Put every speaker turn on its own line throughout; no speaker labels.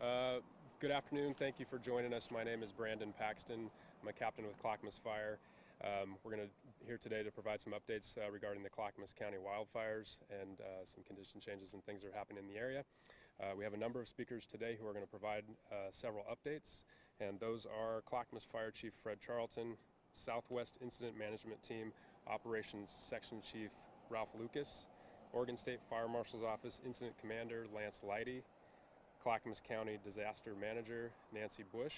Good afternoon. Thank you for joining us. My name is Brandon Paxton. I'm a captain with Clackamas Fire. We're going to here today to provide some updates regarding the Clackamas County wildfires and some condition changes and things that are happening in the area. We have a number of speakers today who are going to provide several updates, and those are Clackamas Fire Chief Fred Charlton, Southwest Incident Management Team Operations Section Chief Ralph Lucas, Oregon State Fire Marshal's Office Incident Commander Lance Leidy, Clackamas County Disaster Manager Nancy Bush,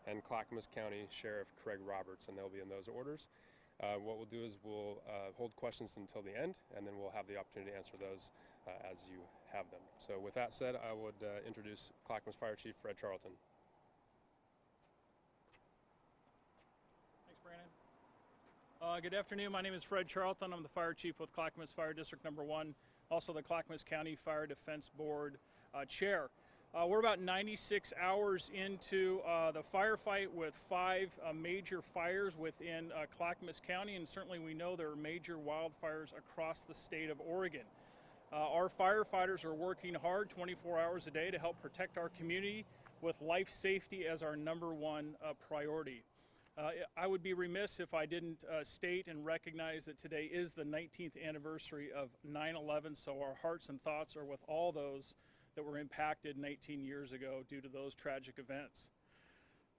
and Clackamas County Sheriff Craig Roberts, and they'll be in those orders. What we'll do is we'll hold questions until the end, and then we'll have the opportunity to answer those as you have them. So with that said, I would introduce Clackamas Fire Chief Fred Charlton.
Thanks, Brandon. Good afternoon. My name is Fred Charlton. I'm the Fire Chief with Clackamas Fire District Number 1, also the Clackamas County Fire Defense Board Chair. We're about 96 hours into the firefight with 5 major fires within Clackamas County, and certainly we know there are major wildfires across the state of Oregon. Our firefighters are working hard 24 hours a day to help protect our community with life safety as our #1 priority. I would be remiss if I didn't state and recognize that today is the 19th anniversary of 9/11, so our hearts and thoughts are with all those that were impacted 19 years ago due to those tragic events.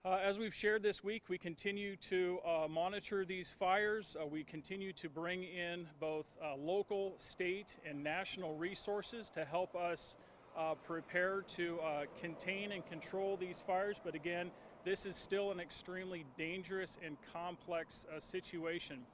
As we've shared this week, we continue to monitor these fires. We continue to bring in both local, state, and national resources to help us prepare to contain and control these fires. But again, this is still an extremely dangerous and complex situation.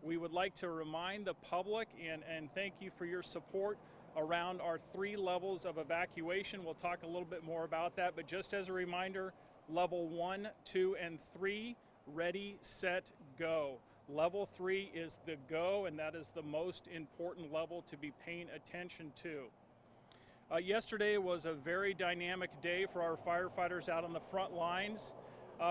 We would like to remind the public and thank you for your support around our 3 levels of evacuation. We'll talk a little bit more about that, but just as a reminder, level 1, 2, and 3, ready, set, go. Level 3 is the go, and that is the most important level to be paying attention to. Yesterday was a very dynamic day for our firefighters out on the front lines.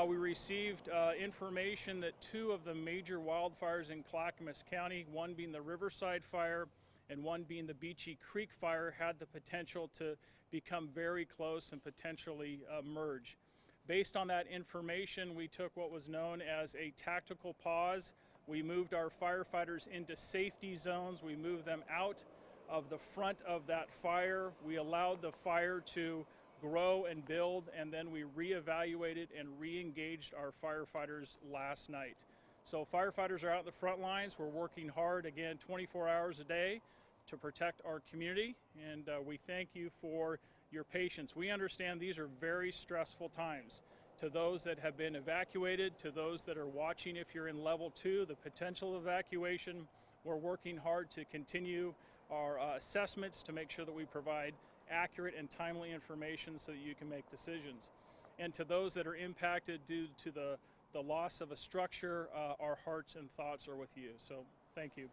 We received information that 2 of the major wildfires in Clackamas County, one being the Riverside Fire and one being the Beachy Creek Fire, had the potential to become very close and potentially merge. Based on that information, we took what was known as a tactical pause. We moved our firefighters into safety zones. We moved them out of the front of that fire. We allowed the fire to grow and build, and then we reevaluated and re-engaged our firefighters last night. So firefighters are out in the front lines. We're working hard, again, 24 hours a day to protect our community, and we thank you for your patience. We understand these are very stressful times. To those that have been evacuated, to those that are watching, if you're in level 2, the potential evacuation, we're working hard to continue our assessments to make sure that we provide accurate and timely information so that you can make decisions. And to those that are impacted due to the loss of a structure, our hearts and thoughts are with you. So thank you.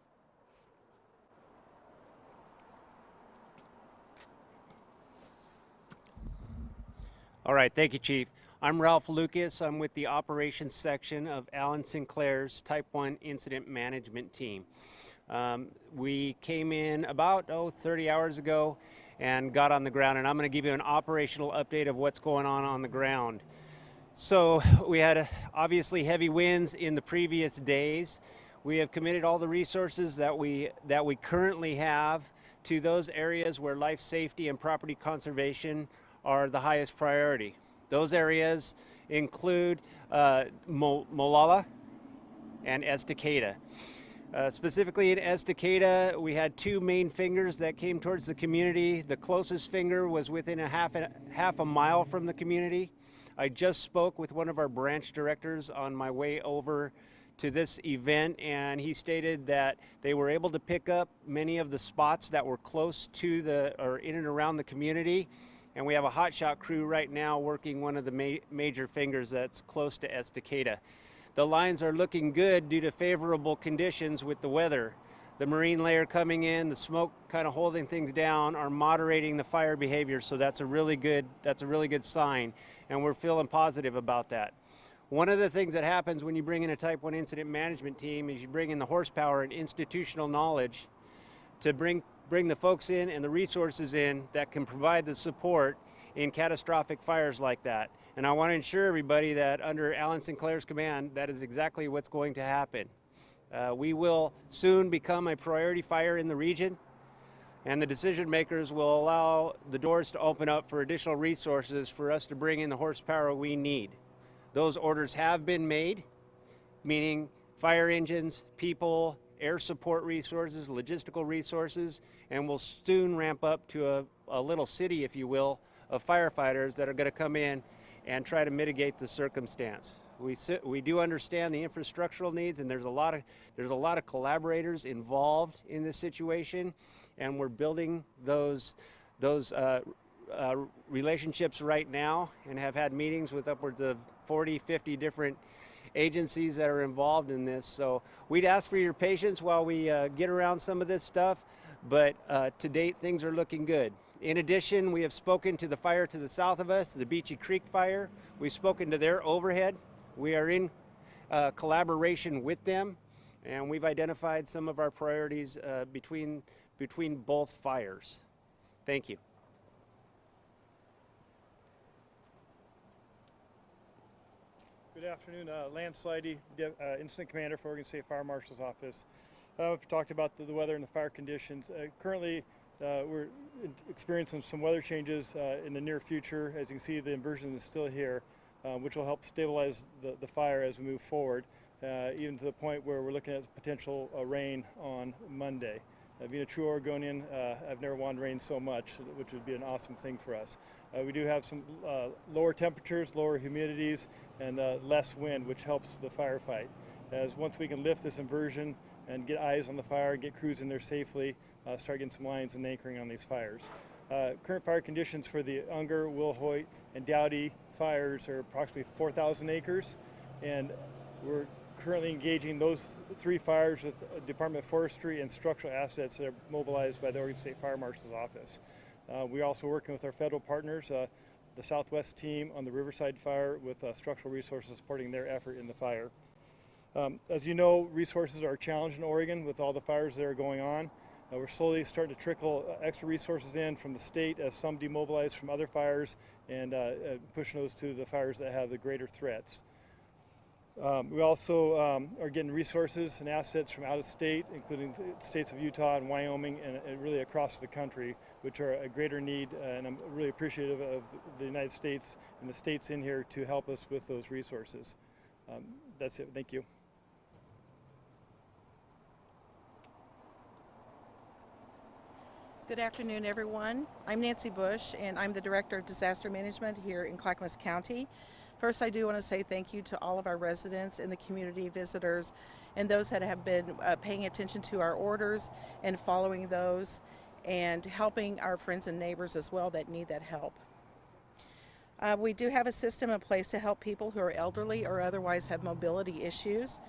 All right, thank you, Chief. I'm Ralph Lucas. I'm with the operations section of Alan Sinclair's Type 1 Incident Management Team. We came in about 30 hours ago and got on the ground, and I'm going to give you an operational update of what's going on the ground. So we had obviously heavy winds in the previous days. We have committed all the resources that we currently have to those areas where life safety and property conservation are the highest priority. Those areas include Molalla and Estacada. Specifically in Estacada, we had 2 main fingers that came towards the community. The closest finger was within half a mile from the community. I just spoke with one of our branch directors on my way over to this event, and he stated that they were able to pick up many of the spots that were close to or in and around the community. And we have a hotshot crew right now working one of the major fingers that's close to Estacada. The lines are looking good due to favorable conditions with the weather. The marine layer coming in, the smoke kind of holding things down, are moderating the fire behavior, so that's a really good sign, and we're feeling positive about that. One of the things that happens when you bring in a Type 1 incident management team is you bring in the horsepower and institutional knowledge to bring the folks in and the resources in that can provide the support in catastrophic fires like that. And I want to ensure everybody that under Alan Sinclair's command, that is exactly what's going to happen. We will soon become a priority fire in the region, and the decision makers will allow the doors to open up for additional resources for us to bring in the horsepower we need. Those orders have been made, meaning fire engines, people, air support resources, logistical resources, and we'll soon ramp up to a little city, if you will, of firefighters that are going to come in and try to mitigate the circumstance. We do understand the infrastructural needs, and there's a lot of collaborators involved in this situation, and we're building those relationships right now, and have had meetings with upwards of 40, 50 different agencies that are involved in this. So we'd ask for your patience while we get around some of this stuff, but to date things are looking good. In addition, we have spoken to the fire to the south of us, the Beachy Creek fire. We've spoken to their overhead. We are in collaboration with them, and we've identified some of our priorities between both fires. Thank you.
Good afternoon, Lance Slidey, Incident Commander for Oregon State Fire Marshal's Office. We've talked about the weather and the fire conditions. Currently, we're experiencing some weather changes in the near future. As you can see, the inversion is still here, which will help stabilize the fire as we move forward, even to the point where we're looking at potential rain on Monday. Being a true Oregonian, I've never wanted rain so much, which would be an awesome thing for us. We do have some lower temperatures, lower humidities, and less wind, which helps the firefight. As once we can lift this inversion and get eyes on the fire, get crews in there safely, start getting some lines and anchoring on these fires. Current fire conditions for the Unger, Wilhoit, and Dowdy fires are approximately 4,000 acres, and we're currently engaging those 3 fires with Department of Forestry and structural assets that are mobilized by the Oregon State Fire Marshal's Office. We're also working with our federal partners, the Southwest team on the Riverside fire, with structural resources supporting their effort in the fire. As you know, resources are a challenge in Oregon with all the fires that are going on. We're slowly starting to trickle extra resources in from the state as some demobilize from other fires, and pushing those to the fires that have the greater threats. We also are getting resources and assets from out of state, including states of Utah and Wyoming, and really across the country, which are a greater need, and I'm really appreciative of the United States and the states in here to help us with those resources. That's it. Thank you.
Good afternoon, everyone. I'm Nancy Bush, and I'm the Director of Disaster Management here in Clackamas County. First, I do want to say thank you to all of our residents and the community visitors and those that have been paying attention to our orders and following those, and helping our friends and neighbors as well that need that help. We do have a system in place to help people who are elderly or otherwise have mobility issues.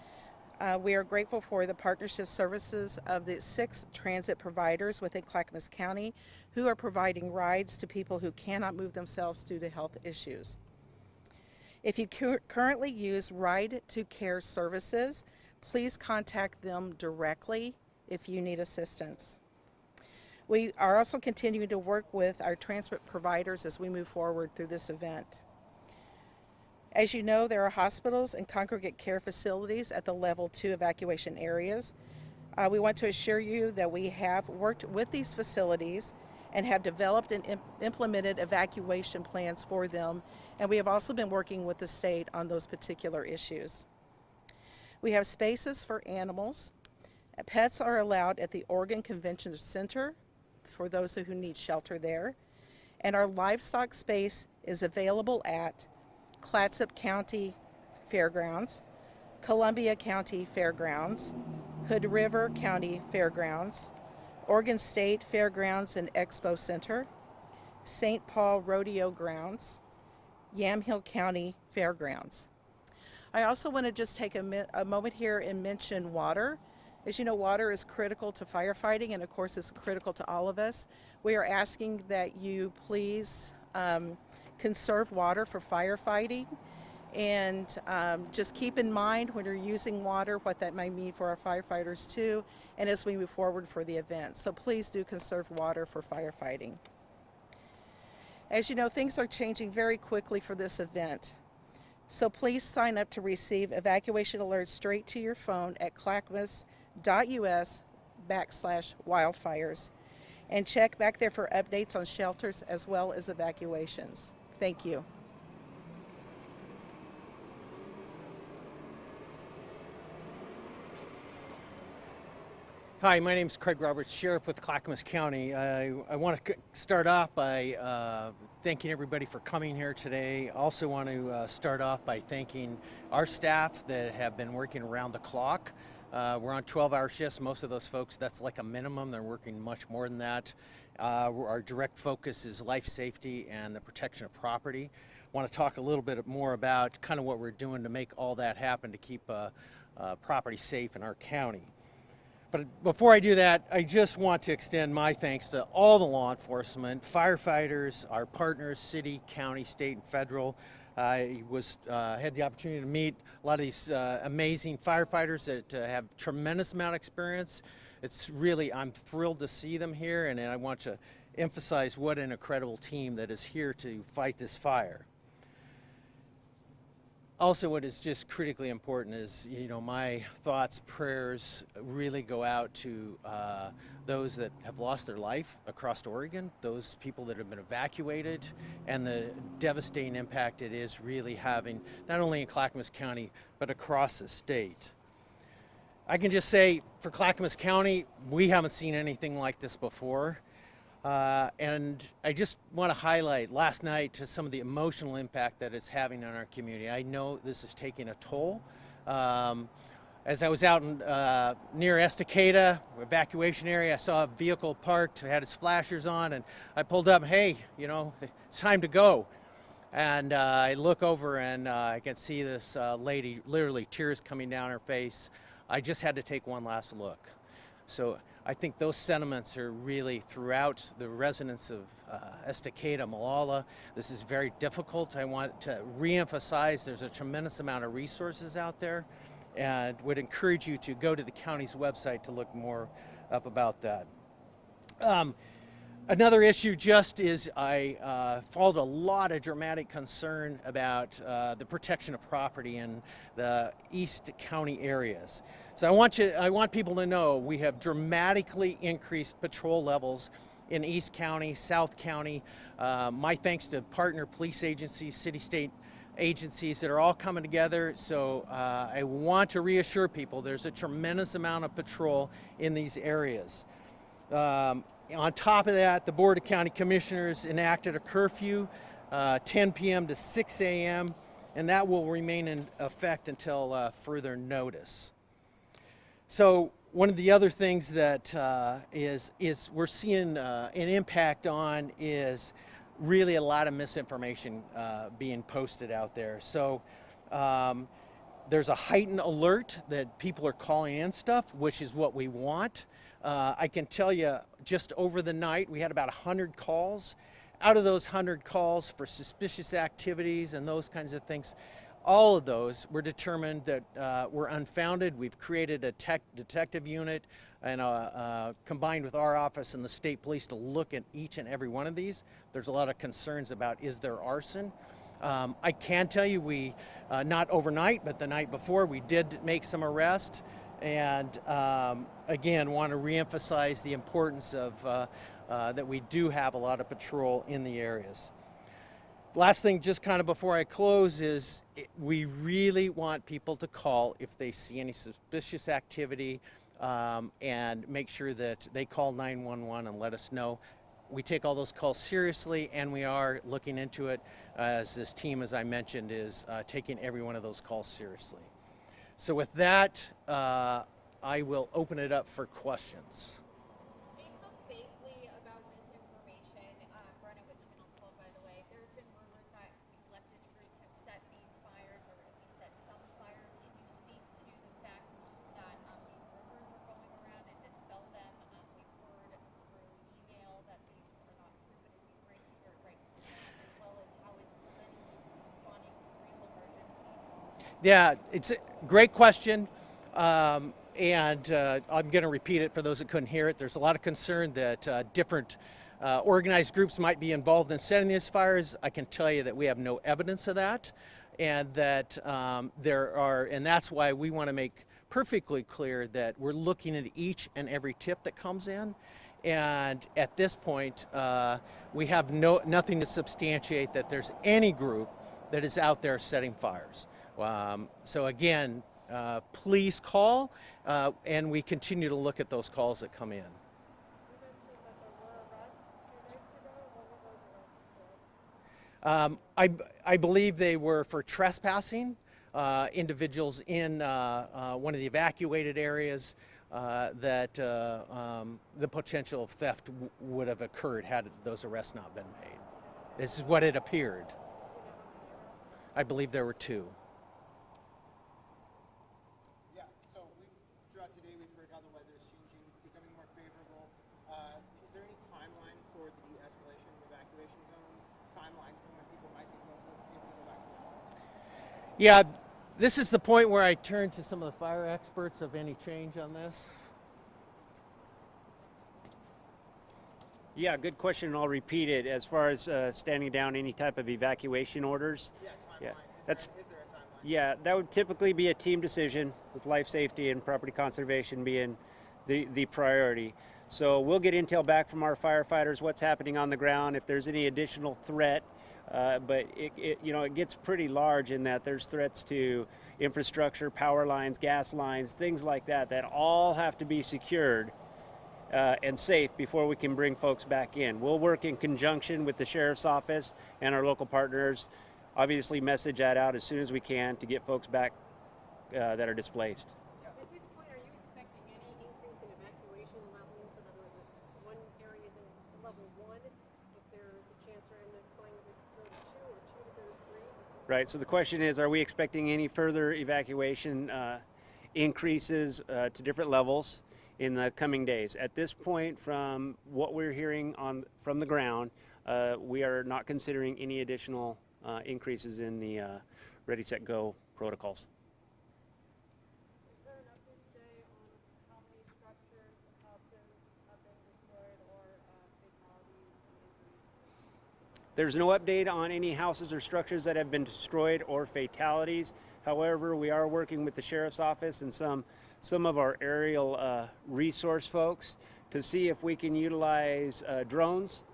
We are grateful for the partnership services of the 6 transit providers within Clackamas County who are providing rides to people who cannot move themselves due to health issues. If you currently use Ride to Care services, please contact them directly if you need assistance. We are also continuing to work with our transport providers as we move forward through this event. As you know, there are hospitals and congregate care facilities at the level 2 evacuation areas. We want to assure you that we have worked with these facilities and have developed and implemented evacuation plans for them, and we have also been working with the state on those particular issues. We have spaces for animals. Pets are allowed at the Oregon Convention Center for those who need shelter there, and our livestock space is available at Clackamas County Fairgrounds, Columbia County Fairgrounds, Hood River County Fairgrounds, Oregon State Fairgrounds and Expo Center, St. Paul Rodeo Grounds, Yamhill County Fairgrounds. I also want to just take a moment here and mention water. As you know, water is critical to firefighting, and of course it's critical to all of us. We are asking that you please conserve water for firefighting, and just keep in mind when you're using water what that might mean for our firefighters too, and as we move forward for the event. So please do conserve water for firefighting. As you know, things are changing very quickly for this event. So please sign up to receive evacuation alerts straight to your phone at clackamas.us/wildfires. And check back there for updates on shelters as well as evacuations. Thank you.
Hi, my name is Craig Roberts, Sheriff with Clackamas County. I want to start off by thanking everybody for coming here today. I also want to start off by thanking our staff that have been working around the clock. We're on 12-hour shifts. Most of those folks, that's like a minimum. They're working much more than that. Our direct focus is life safety and the protection of property. I want to talk a little bit more about kind of what we're doing to make all that happen to keep property safe in our county. But before I do that, I just want to extend my thanks to all the law enforcement, firefighters, our partners, city, county, state, and federal. I had the opportunity to meet a lot of these amazing firefighters that have tremendous amount of experience. It's really, I'm thrilled to see them here, and I want to emphasize what an incredible team that is here to fight this fire. Also, what is just critically important is, my thoughts, prayers really go out to those that have lost their life across Oregon, those people that have been evacuated, and the devastating impact it is really having, not only in Clackamas County, but across the state. I can just say, for Clackamas County, we haven't seen anything like this before. And I just want to highlight last night to some of the emotional impact that it's having on our community. I know this is taking a toll. As I was out in, near Estacada, evacuation area, I saw a vehicle parked, had its flashers on, and I pulled up, hey, it's time to go. And I look over and I can see this lady, literally tears coming down her face. I just had to take one last look. So I think those sentiments are really throughout the residents of Estacada, Molalla. This is very difficult. I want to reemphasize there's a tremendous amount of resources out there, and would encourage you to go to the county's website to look more up about that. Another issue just is I followed a lot of dramatic concern about the protection of property in the East County areas. So I want people to know we have dramatically increased patrol levels in East County, South County. My thanks to partner police agencies, city, state agencies that are all coming together. So I want to reassure people there's a tremendous amount of patrol in these areas. On top of that, the Board of County Commissioners enacted a curfew, 10 p.m. to 6 a.m., and that will remain in effect until further notice. So one of the other things that is we're seeing an impact on is really a lot of misinformation being posted out there. So there's a heightened alert that people are calling in stuff, which is what we want. I can tell you just over the night we had about 100 calls. Out of those 100 calls for suspicious activities and those kinds of things, all of those were determined that were unfounded. We've created a detective unit and combined with our office and the state police to look at each and every one of these. There's a lot of concerns about, is there arson? I can tell you we, not overnight, but the night before, we did make some arrests. And again, want to reemphasize the importance of that we do have a lot of patrol in the areas. Last thing, just kind of before I close, is we really want people to call if they see any suspicious activity, and make sure that they call 911 and let us know. We take all those calls seriously, and we are looking into it as this team, as I mentioned, is taking every one of those calls seriously. So with that, I will open it up for questions.
You spoke vaguely about misinformation, running with Channel 12, by the way. There's been rumors that leftist groups have set these fires, or at least set some fires. Can you speak to the fact that these rumors are going around and dispel them? We've heard through email that these are not true, but it'd be great to hear it right from staff, as well as how is Clinton responding to real emergencies?
Yeah, it's a great question. And I'm going to repeat it for those that couldn't hear it. There's a lot of concern that different organized groups might be involved in setting these fires. I can tell you that we have no evidence of that, and that and that's why we want to make perfectly clear that we're looking at each and every tip that comes in, and at this point we have nothing to substantiate that there's any group that is out there setting fires. So again, please call, and we continue to look at those calls that come in. I believe they were for trespassing, individuals in one of the evacuated areas that the potential of theft would have occurred had those arrests not been made. This is what it appeared. I believe there were 2.
Yeah, so throughout today we've heard how the weather is changing, becoming more favorable. Is there any timeline for the de-escalation of evacuation zones? Timelines for when people might be able to go back to normal?
Yeah, this is the point where I turn to some of the fire experts of any change on this.
Yeah, good question, and I'll repeat it. As far as standing down any type of evacuation orders,
Yeah, timeline.
yeah,
Is there a timeline?
yeah, that would typically be a team decision, with life safety and property conservation being the priority. So we'll get intel back from our firefighters, what's happening on the ground, if there's any additional threat. But it gets pretty large in that there's threats to infrastructure, power lines, gas lines, things like that all have to be secured and safe before we can bring folks back in. We'll work in conjunction with the Sheriff's Office and our local partners, obviously message that out as soon as we can to get folks back that are displaced.
At this point, are you expecting any increase in evacuation levels? In other words, if one area is in level 1, if there's a chance for them to go to 2 or 2 to go to 3?
Right, so the question is, are we expecting any further evacuation increases to different levels in the coming days? At this point, from what we're hearing from the ground, we are not considering any additional increases in the Ready, Set, Go protocols.
Is there an update today on how many structures and houses have been destroyed or fatalities and injuries?
There's no update on any houses or structures that have been destroyed or fatalities. However, we are working with the Sheriff's Office and some of our aerial resource folks to see if we can utilize drones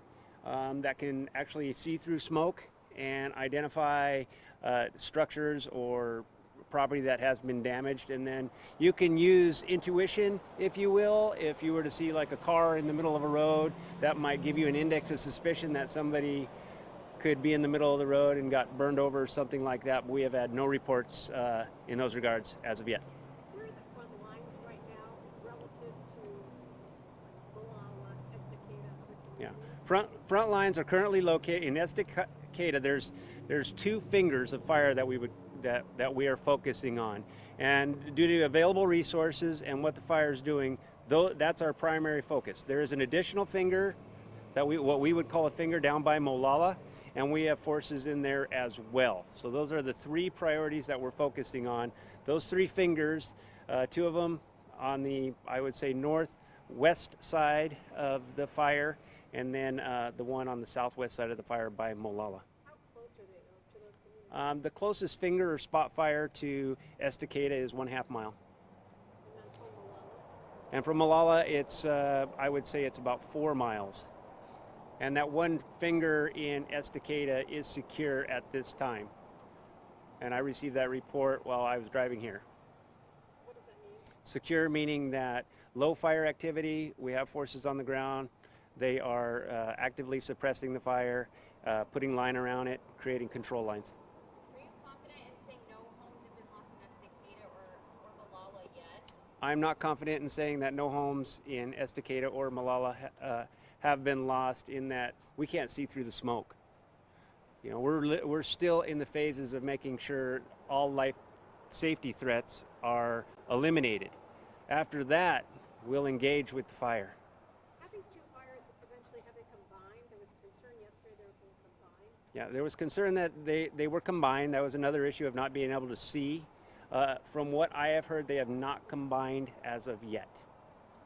that can actually see through smoke and identify structures or property that has been damaged. And then you can use intuition, if you will. If you were to see like a car in the middle of a road, that might give you an index of suspicion that somebody could be in the middle of the road and got burned over or something like that. But we have had no reports in those regards as of yet.
Where are the front lines right now relative to Molalla, Estacada, other communities?
Yeah, front lines are currently located in Estacada. There's 2 fingers of fire that we are focusing on, and due to available resources and what the fire is doing, that's our primary focus. There is an additional finger that what we would call a finger down by Molalla, and we have forces in there as well. So those are the 3 priorities that we're focusing on. Those 3 fingers, 2 of them on the, I would say, northwest side of the fire, and then the one on the southwest side of the fire by Molalla.
How close are they to those communities?
The closest finger or spot fire to Estacada is 1/2 mile.
And then from Molalla?
And from Molalla, it's, I would say it's about 4 miles. And that one finger in Estacada is secure at this time. And I received that report while I was driving here.
What does that mean?
Secure meaning that low fire activity, we have forces on the ground, they are actively suppressing the fire, putting line around it, creating control lines.
Are you confident in saying no homes have been lost in Estacada or Molalla yet?
I'm not confident in saying that no homes in Estacada or Molalla have been lost, in that we can't see through the smoke. You know, we're still in the phases of making sure all life safety threats are eliminated. After that, we'll engage with the fire.
Have these 2 fires eventually, have they combined? There was concern yesterday they were being combined.
Yeah, there was concern that they were combined. That was another issue of not being able to see. From what I have heard, they have not combined as of yet.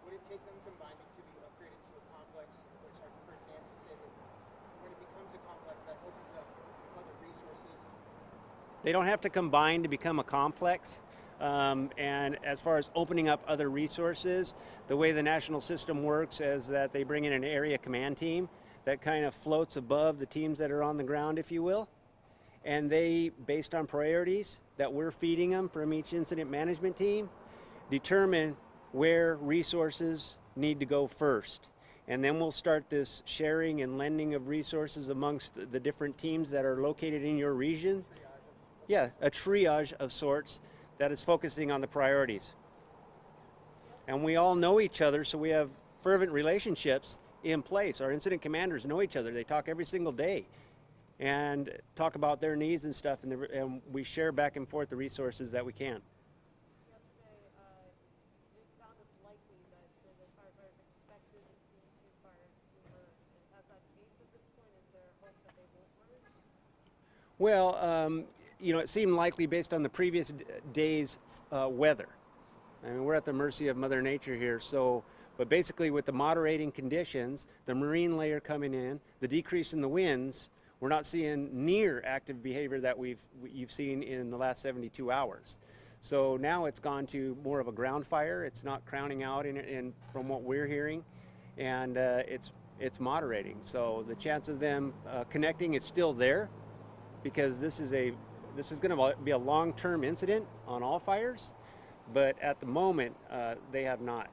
Would it take them combining to be upgraded to a complex, which our current Nancy
They don't have to combine to become a complex. And as far as opening up other resources, the way the national system works is that they bring in an area command team that kind of floats above the teams that are on the ground, if you will. And they, based on priorities that we're feeding them from each incident management team, determine where resources need to go first. And then we'll start this sharing and lending of resources amongst the different teams that are located in your region. Yeah, a triage of sorts that is focusing on the priorities. And we all know each other, so we have fervent relationships in place. Our incident commanders know each other. They talk every single day and talk about their needs and stuff, and we share back and forth the resources that we can.
Yesterday, it sounded likely that the firefighters expected these two fires to merge. And has that changed at this point? Is there hope that they won't merge?
Well, you know, it seemed likely based on the previous day's weather. I mean, we're at the mercy of Mother Nature here, so, but basically with the moderating conditions, the marine layer coming in, the decrease in the winds, we're not seeing near active behavior that you've seen in the last 72 hours. So now it's gone to more of a ground fire. It's not crowning out in from what we're hearing, and it's moderating. So the chance of them connecting is still there, because this is going to be a long-term incident on all fires, but at the moment they have not.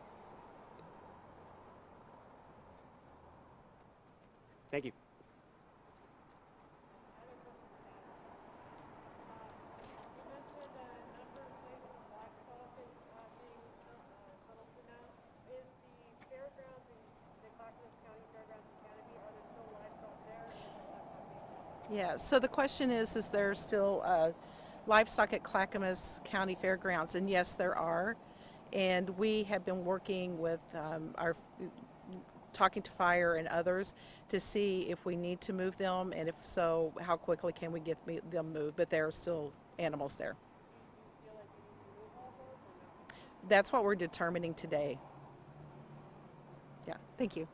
Thank you.
Yeah, so the question is there still livestock at Clackamas County Fairgrounds? And yes, there are. And we have been working with talking to fire and others to see if we need to move them, and if so, how quickly can we get them moved. But there are still animals there. That's what we're determining today. Yeah, thank you.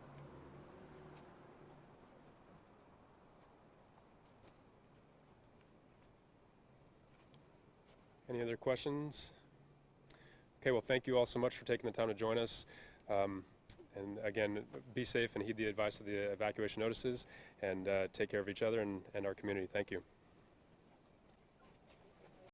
Any other questions? Okay, well, thank you all so much for taking the time to join us. And again, be safe and heed the advice of the evacuation notices, and take care of each other and our community. Thank you.